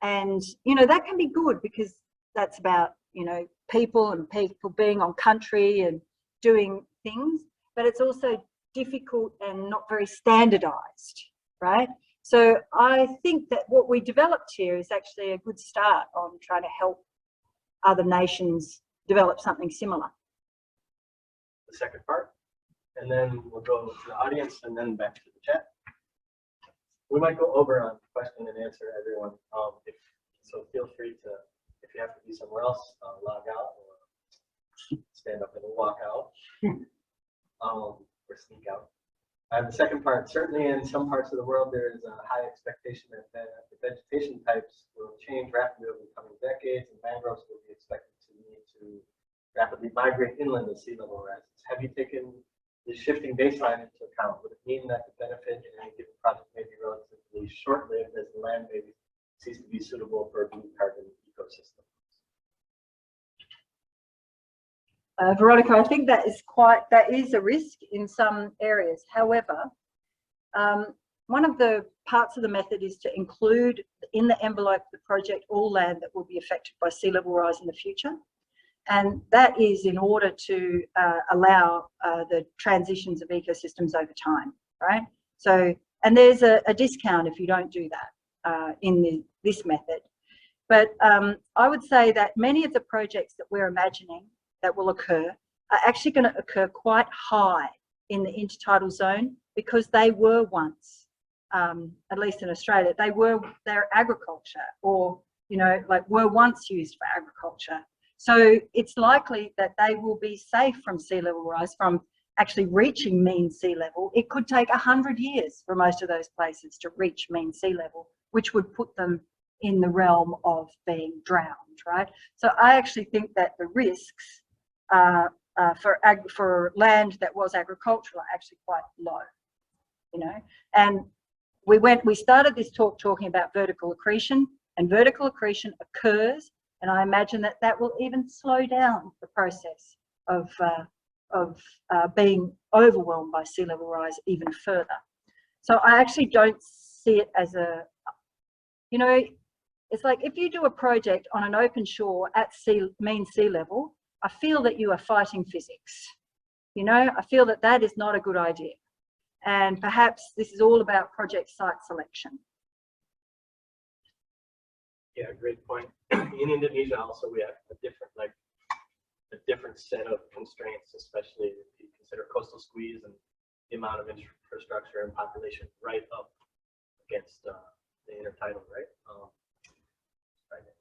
And, you know, that can be good because that's about, you know, people and people being on country and doing things, but it's also difficult and not very standardized, right? So I think that what we developed here is actually a good start on trying to help other nations develop something similar. The second part, and then we'll go to the audience and then back to the chat. We might go over on question and answer, everyone. So feel free to, if you have to be somewhere else, log out or stand up and walk out or sneak out. The second part, certainly in some parts of the world, there is a high expectation that the vegetation types will change rapidly over the coming decades, and mangroves will be expected to need to rapidly migrate inland as sea level rises. Have you taken the shifting baseline into account? Would it mean that the benefit in any given project may be relatively short-lived as the land may cease to be suitable for a blue carbon ecosystem? Veronica, I think that is a risk in some areas. However, one of the parts of the method is to include in the envelope of the project all land that will be affected by sea level rise in the future. And that is in order to allow the transitions of ecosystems over time, right? So, and there's a discount if you don't do that in this method. But I would say that many of the projects that we're imagining that will occur are actually going to occur quite high in the intertidal zone because they were once, at least in Australia, they're agriculture or, you know, like were once used for agriculture. So it's likely that they will be safe from sea level rise, from actually reaching mean sea level. It could take 100 years for most of those places to reach mean sea level, which would put them in the realm of being drowned, right? So I actually think that the risks for land that was agricultural are actually quite low, you know. And we started this talk talking about vertical accretion, and vertical accretion occurs, and I imagine that that will even slow down the process of being overwhelmed by sea level rise even further. So I actually don't see it as a, you know, it's like if you do a project on an open shore at mean sea level, I feel that you are fighting physics. You know, I feel that that is not a good idea. And perhaps this is all about project site selection. Yeah, great point. In Indonesia also we have a different, like a different set of constraints, especially if you consider coastal squeeze and the amount of infrastructure and population right up against the intertidal, right? Trying to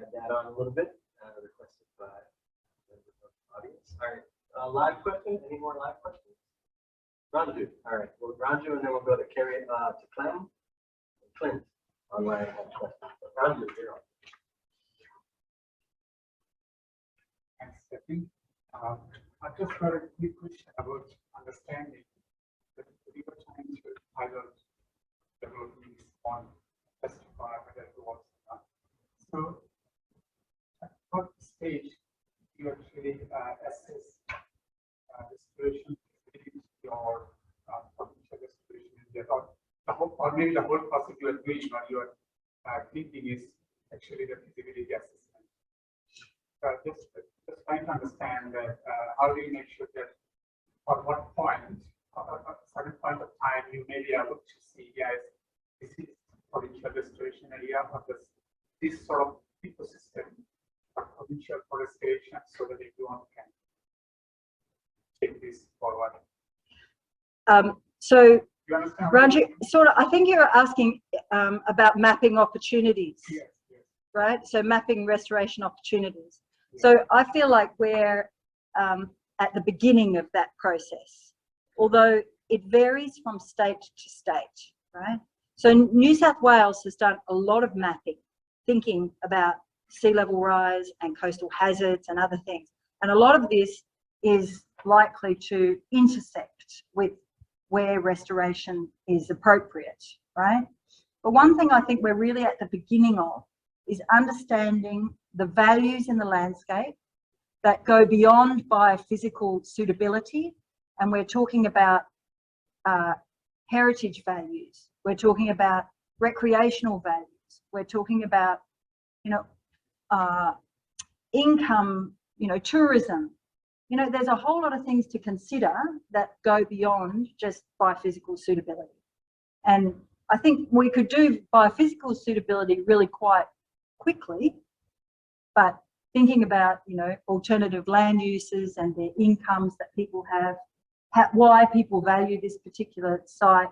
add that on a little bit, requested by members of the audience. All right, live question. Any more live questions? Ranju. All right, well, Ranju, and then we'll go to Carrie, to Clem, and Clint. Online have questions. But Ranju, you're on. Thanks, Stephanie. I've just got a quick question about understanding the river time to pilot developments on testify whether it was not. So, at what stage do you actually assess restoration or potential restoration in the or maybe the whole process you are doing or you are thinking is actually the feasibility assessment? Just trying to understand that how do you make sure that at what point, at a certain point of time, you may be able to see, yes, this is potential restoration area of this sort of ecosystem or potential forestation so that everyone can take this forward. So, You understand? Ranju, sort of, I think you're asking about mapping opportunities, Yes, yes. right? So mapping restoration opportunities. So I feel like we're at the beginning of that process, although it varies from state to state, right? So New South Wales has done a lot of mapping, thinking about sea level rise and coastal hazards and other things. And a lot of this is likely to intersect with where restoration is appropriate, right? But one thing I think we're really at the beginning of is understanding the values in the landscape that go beyond biophysical suitability. And we're talking about heritage values. We're talking about recreational values. We're talking about, income, tourism. There's a whole lot of things to consider that go beyond just biophysical suitability. And I think we could do biophysical suitability really quite quickly, but thinking about, alternative land uses and the incomes that people have, why people value this particular site,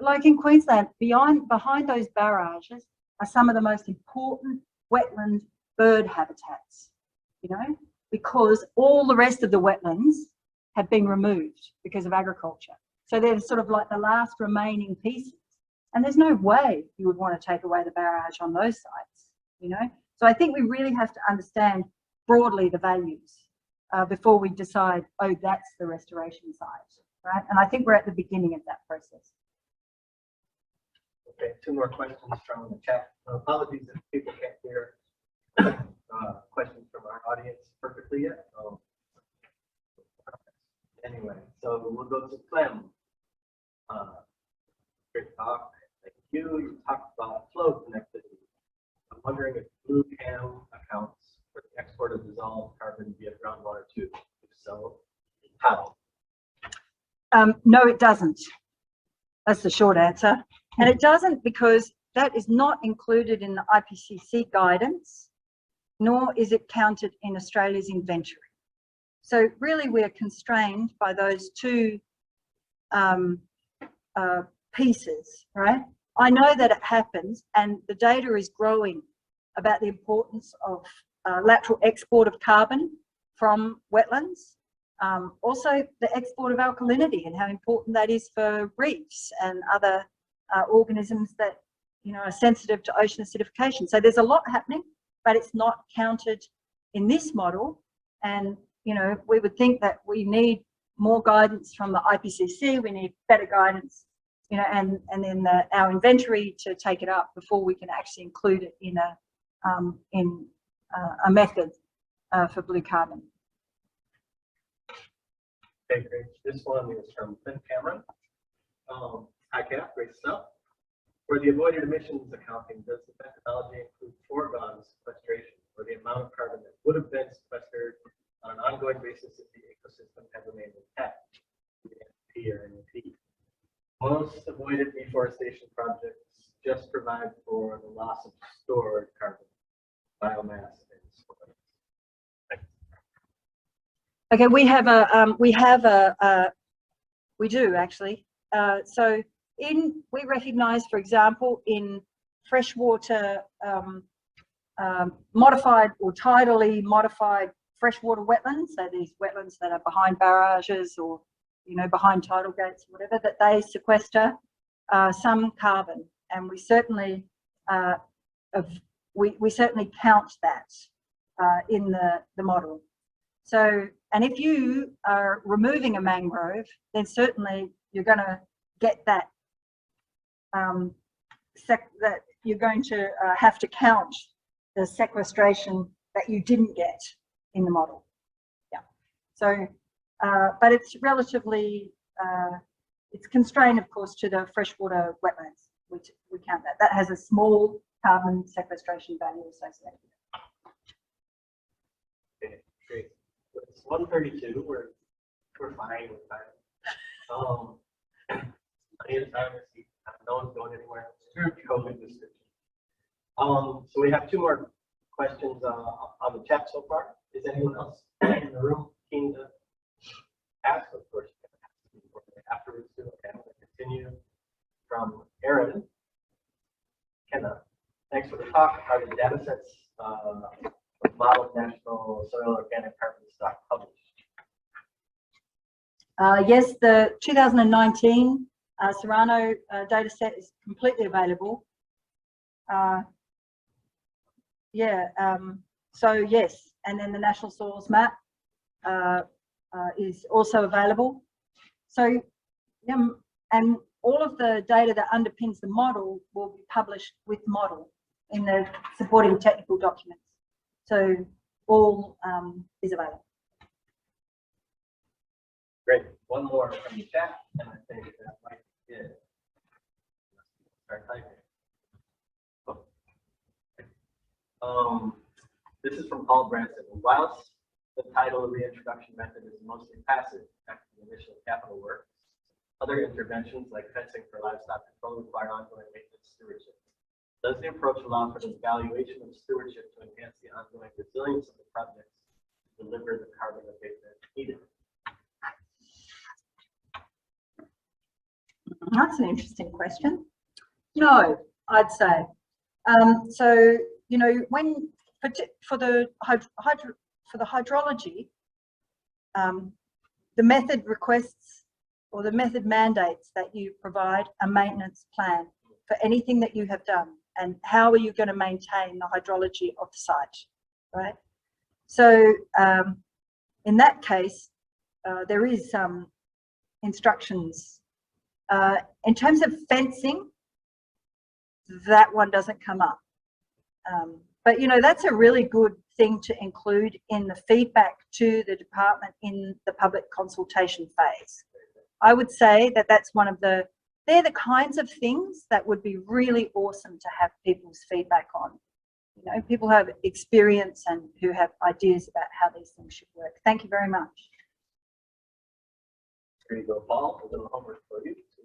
like in Queensland, behind those barrages are some of the most important wetland bird habitats, because all the rest of the wetlands have been removed because of agriculture. So they're sort of like the last remaining pieces. And there's no way you would want to take away the barrage on those sites, So I think we really have to understand broadly the values before we decide, oh, that's the restoration site, right? And I think we're at the beginning of that process. Okay, two more questions from the chat. Apologies if people can't hear questions from our audience perfectly yet. Anyway, so we'll go to Clem. Great talk. Thank you. You talked about flow connectivity. I'm wondering if Blue Cam accounts for the export of dissolved carbon via groundwater tube. If so, how? No, it doesn't. That's the short answer. And it doesn't because that is not included in the IPCC guidance, nor is it counted in Australia's inventory. So really we're constrained by those two pieces, right? I know that it happens and the data is growing about the importance of lateral export of carbon from wetlands. Also the export of alkalinity and how important that is for reefs and other organisms that are sensitive to ocean acidification. So there's a lot happening, but it's not counted in this model. And we would think that we need more guidance from the IPCC. We need better guidance, and then our inventory to take it up before we can actually include it in a method for blue carbon. Okay, great. This one is from Clint Cameron. Hi, Cap. Great stuff. For the avoided emissions accounting, does the methodology include foregone sequestration or the amount of carbon that would have been sequestered on an ongoing basis if the ecosystem had remained intact? P or NP. Most avoided deforestation projects just provide for the loss of stored carbon, biomass, and soil. Okay, we do actually. So we recognise, for example, in freshwater modified or tidally modified freshwater wetlands, so these wetlands that are behind barrages or, you know, behind tidal gates, whatever, that they sequester some carbon, and we certainly we certainly count that in the model. So, and if you are removing a mangrove, then certainly you're going to get that that you're going to have to count the sequestration that you didn't get in the model. Yeah. So, but it's relatively, it's constrained, of course, to the freshwater wetlands, which we count that. That has a small carbon sequestration value associated with it. Okay, great. It's 1:32. We're fine with time. Plenty of time. No one's going anywhere. COVID restriction. So we have two more questions on the chat so far. Is anyone else in the room keen to ask? Of course, afterwards too. Okay, I'm going to continue from Aaron. Kenna, thanks for the talk. Are the data sets of model national soil organic carbon stock published? Yes, the 2019 Serrano data set is completely available. So yes, and then the national soils map is also available. So and all of the data that underpins the model will be published with the model in the supporting technical documents. So all is available. Great. One more from the chat, and I think that might be it. Start typing. This is from Paul Branson. Whilst the title of the introduction method is mostly passive after the initial capital work, other interventions like fencing for livestock control require ongoing maintenance stewardship. Does the approach allow for the evaluation of stewardship to enhance the ongoing resilience of the projects to deliver the carbon abatement needed? That's an interesting question. No, I'd say. So, you know, when for the hydrology, the method requests or the method mandates that you provide a maintenance plan for anything that you have done, and how are you going to maintain the hydrology of the site, right? So in that case, there is some instructions. In terms of fencing, that one doesn't come up. But, you know, that's a really good thing to include in the feedback to the department in the public consultation phase. I would say that that's one of the, they're the kinds of things that would be really awesome to have people's feedback on. You know, people have experience and who have ideas about how these things should work. Thank you very much. Here you go, Paul. A little homework for you to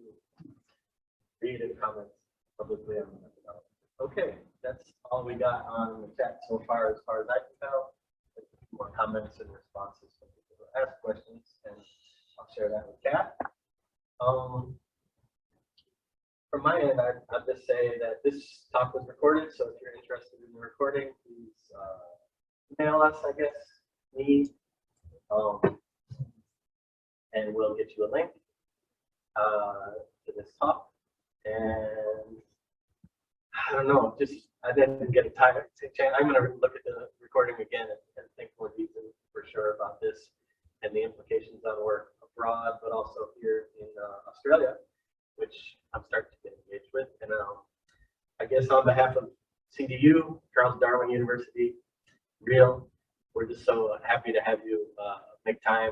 read and comment publicly on the development. Okay, that's all we got on the chat so far as I can tell. More comments and responses from people who ask questions, and I'll share that with Kat. From my end, I'll just say that this talk was recorded, so if you're interested in the recording, please email us, I guess, me, and we'll get you a link to this talk. And I don't know, I didn't get a time. I'm going to look at the recording again and think more deeply for sure about this and the implications on work abroad, but also here in Australia, which I'm starting to get engaged with. And I guess on behalf of CDU, Charles Darwin University, REAL, we're just so happy to have you make time.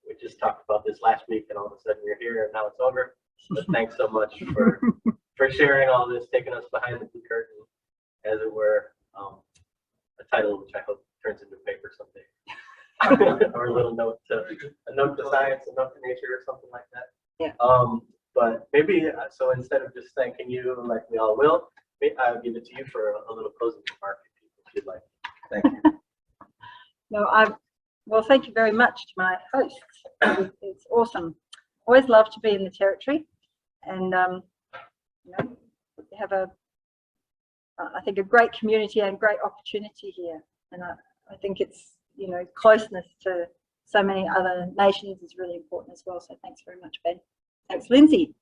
We just talked about this last week, and all of a sudden you're here, and now it's over. But thanks so much for sharing all this, taking us behind the blue curtain, as it were. A title which I hope turns into paper someday, or a little note to science, a note to nature, or something like that. Yeah. But maybe so instead of just thanking you like we all will, I'll give it to you for a little closing remark if you'd like. Thank you. No, Well, thank you very much to my hosts. It's awesome. Always love to be in the territory, and you know, we have I think a great community and great opportunity here, and I think it's, you know, closeness to so many other nations is really important as well. So thanks very much, Ben. Thanks, Lindsay.